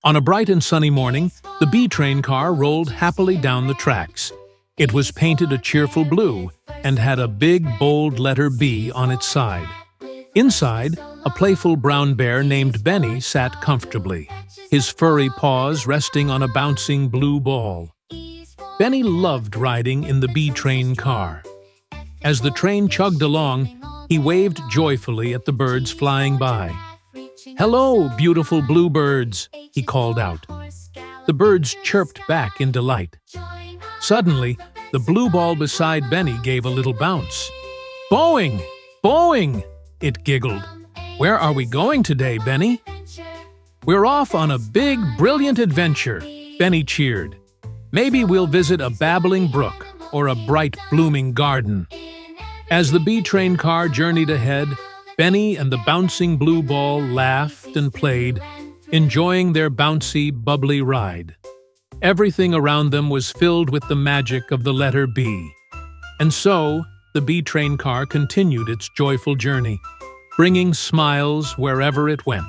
On a bright and sunny morning, the B train car rolled happily down the tracks. It was painted a cheerful blue and had a big, bold letter B on its side. Inside, a playful brown bear named Benny sat comfortably, his furry paws resting on a bouncing blue ball. Benny loved riding in the B train car. As the train chugged along, he waved joyfully at the birds flying by. "Hello, beautiful bluebirds," he called out. The birds chirped back in delight. Suddenly, the blue ball beside Benny gave a little bounce. "Boing! Boing!" it giggled. "Where are we going today, Benny?" "We're off on a big, brilliant adventure," Benny cheered. "Maybe we'll visit a babbling brook or a bright, blooming garden." As the B train car journeyed ahead, Benny and the bouncing blue ball laughed and played, enjoying their bouncy, bubbly ride. Everything around them was filled with the magic of the letter B. And so, the B train car continued its joyful journey, bringing smiles wherever it went.